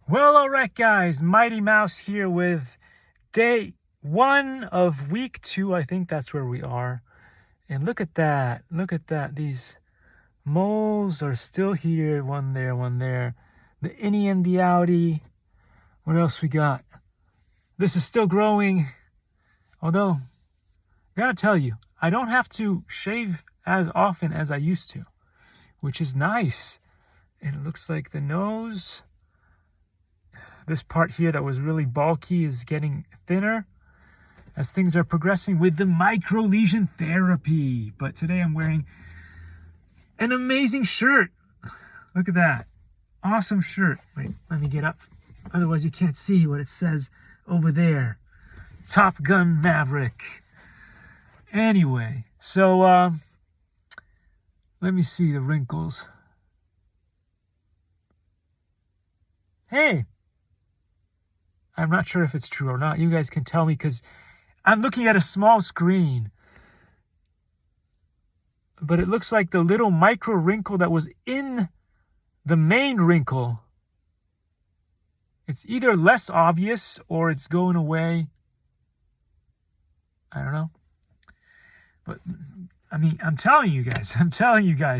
Well, all right, guys. Mighty Mouse here with day 1 of week 2. I think that's where we are. And look at that. Look at that. These moles are still here. One there, one there. The innie and the outie. What else we got? This is still growing. Although, gotta tell you, I don't have to shave as often as I used to, which is nice. And it looks like the nose, this part here that was really bulky, is getting thinner as things are progressing with the micro lesion therapy. But today I'm wearing an amazing shirt. Look at that. Awesome shirt. Wait, let me get up. Otherwise you can't see what it says over there. Top Gun Maverick. Anyway, so let me see the wrinkles. Hey, I'm not sure if it's true or not. You guys can tell me because I'm looking at a small screen. But it looks like the little micro wrinkle that was in the main wrinkle, it's either less obvious or it's going away. I don't know. But I mean, I'm telling you guys,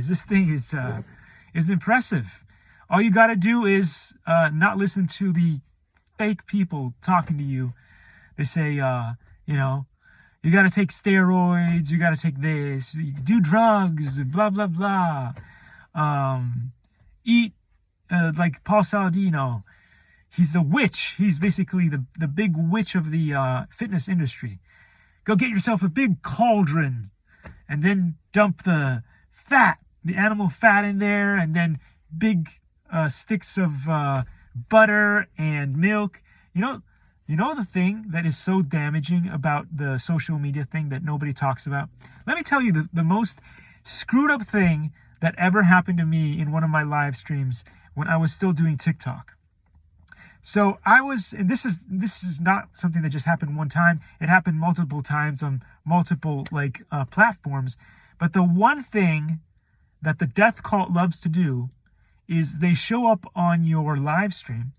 this thing is impressive. All you got to do is not listen to the fake people talking to you. They say, you got to take steroids, you got to take this, you do drugs, blah, blah, blah. Eat like Paul Saladino. He's a witch. He's basically the big witch of the fitness industry. Go get yourself a big cauldron and then dump the fat, the animal fat in there, and then big sticks of butter and milk. You know the thing that is so damaging about the social media thing that nobody talks about? Let me tell you the most screwed up thing that ever happened to me in one of my live streams when I was still doing TikTok. So and this is not something that just happened one time. It happened multiple times on multiple platforms. But the one thing that the death cult loves to do is they show up on your live stream,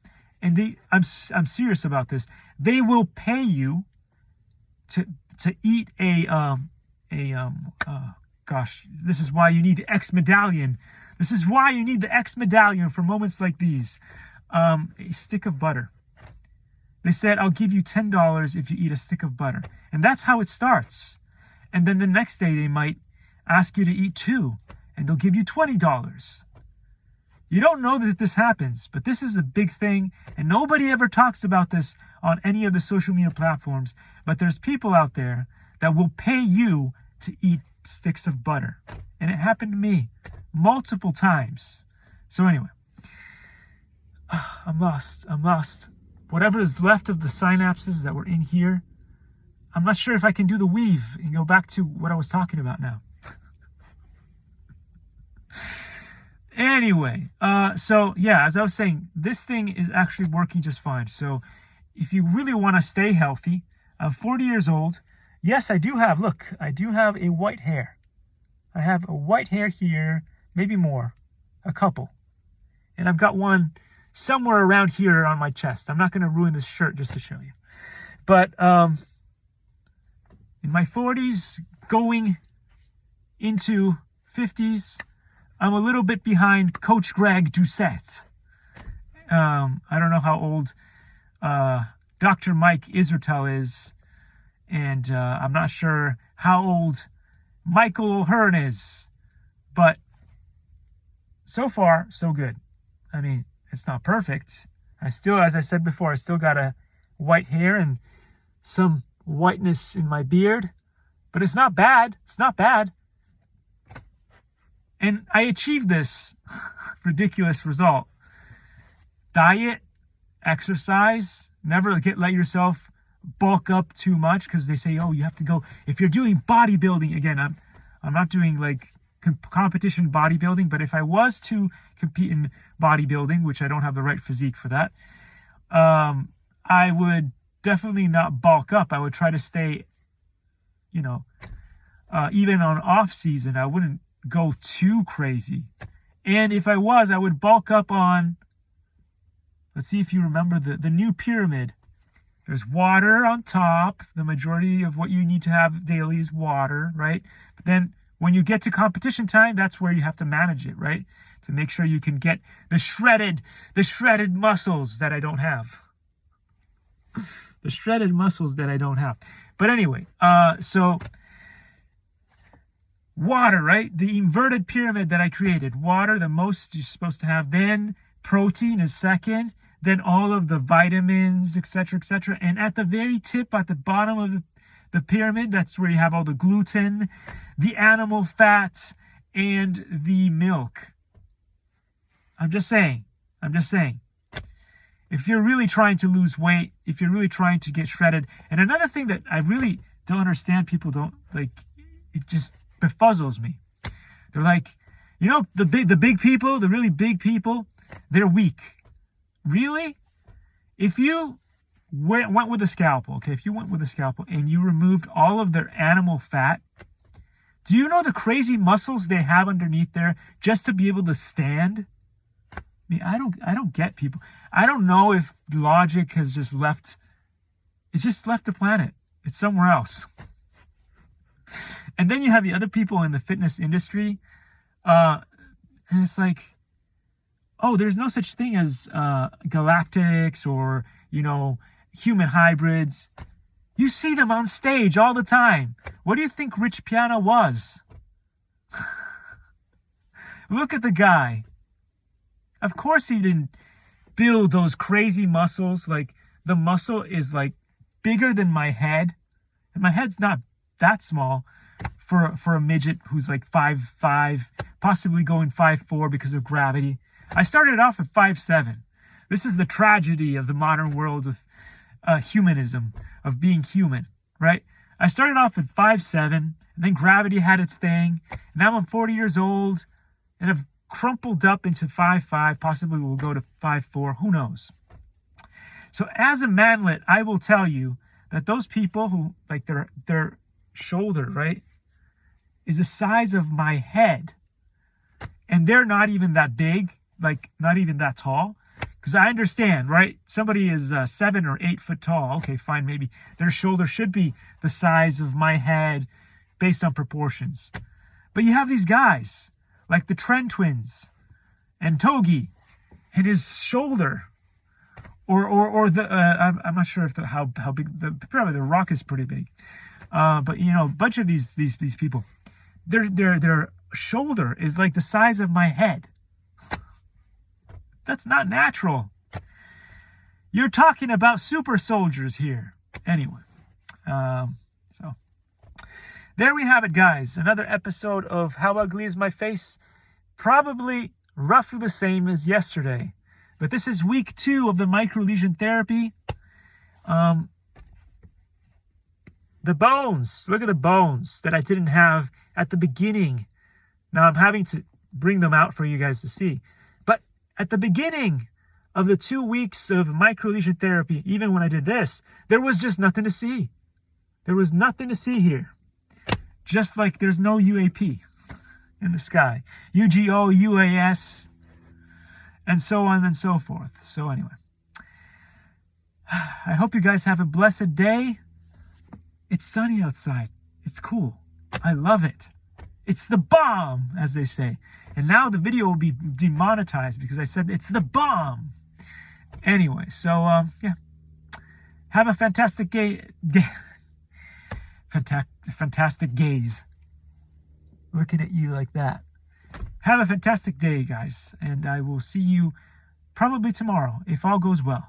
and I'm serious about this. They will pay you to eat gosh, this is why you need the X medallion. This is why you need the X medallion for moments like these. A stick of butter. They said, I'll give you $10 if you eat a stick of butter. And that's how it starts. And then the next day they might ask you to eat 2, and they'll give you $20. You don't know that this happens, but this is a big thing, and nobody ever talks about this on any of the social media platforms. But there's people out there that will pay you to eat sticks of butter. And it happened to me multiple times. So anyway, I'm lost. Whatever is left of the synapses that were in here, I'm not sure if I can do the weave and go back to what I was talking about now. Anyway, so yeah, as I was saying, this thing is actually working just fine. So if you really want to stay healthy, I'm 40 years old. Yes, I do have a white hair. I have a white hair here, maybe more, a couple. And I've got one somewhere around here on my chest. I'm not going to ruin this shirt just to show you. But in my 40s, going into 50s, I'm a little bit behind Coach Greg Doucette. I don't know how old Dr. Mike Israetel is, and I'm not sure how old Michael O'Hearn is, but so far, so good. I mean, it's not perfect. I still, as I said before, I still got a white hair and some whiteness in my beard, but it's not bad. It's not bad. And I achieved this ridiculous result. Diet, exercise, never let yourself bulk up too much, because they say, oh, you have to go, if you're doing bodybuilding, again, I'm not doing like competition bodybuilding, but if I was to compete in bodybuilding, which I don't have the right physique for that, I would definitely not bulk up. I would try to stay, even on off season, I wouldn't go too crazy. And if I was, I would bulk up on Let's see if you remember the new pyramid. There's water on top. The majority of what you need to have daily is water, right? But then when you get to competition time, that's where you have to manage it, right? To make sure you can get the shredded muscles that I don't have. The shredded muscles that I don't have. But anyway, so water, right? The inverted pyramid that I created. Water, the most you're supposed to have. Then protein is second. Then all of the vitamins, etc., etc. And at the very tip, at the bottom of the pyramid, that's where you have all the gluten, the animal fat, and the milk. I'm just saying. If you're really trying to lose weight, if you're really trying to get shredded, and another thing that I really don't understand, people don't like, it just befuzzles me. They're like, you know, the big people, the really big people, they're weak. Really? If you went with a scalpel, okay, if you went with a scalpel and you removed all of their animal fat, do you know the crazy muscles they have underneath there just to be able to stand? I mean, I don't get people. I don't know if logic has just left the planet. It's somewhere else. And then you have the other people in the fitness industry, and it's like, oh, there's no such thing as galactics or, you know, human hybrids. You see them on stage all the time. What do you think Rich Piana was? Look at the guy. Of course he didn't build those crazy muscles. Like, the muscle is like bigger than my head. And my head's not that small for a midget who's like 5'5", possibly going 5'4" because of gravity. I started off at 5'7". This is the tragedy of the modern world of humanism, of being human, right? I started off at 5'7", and then gravity had its thing. Now I'm 40 years old, and I've crumpled up into 5'5", possibly will go to 5'4", who knows? So as a manlet, I will tell you that those people who, like, their shoulder, right, is the size of my head, and they're not even that big, like, not even that tall. Because I understand, right? Somebody is 7 or 8 foot tall. Okay, fine, maybe their shoulder should be the size of my head based on proportions. But you have these guys, like the Tren twins and Togi, and his shoulder, or the I'm not sure if how big probably the Rock is pretty big, but you know, a bunch of these people, their shoulder is like the size of my head. That's not natural. You're talking about super soldiers here. Anyway, so there we have it, guys. Another episode of How Ugly Is My Face? Probably roughly the same as yesterday. But this is week 2 of the microlesion therapy. The bones. Look at the bones that I didn't have at the beginning. Now I'm having to bring them out for you guys to see. But at the beginning of the 2 weeks of microlesion therapy, even when I did this, there was just nothing to see. There was nothing to see here. Just like there's no UAP in the sky. UGO, UAS, and so on and so forth. So anyway, I hope you guys have a blessed day. It's sunny outside. It's cool. I love it. It's the bomb, as they say. And now the video will be demonetized because I said it's the bomb. Anyway, so yeah. Have a fantastic fantastic gaze. Looking at you like that. Have a fantastic day, guys. And I will see you probably tomorrow, if all goes well.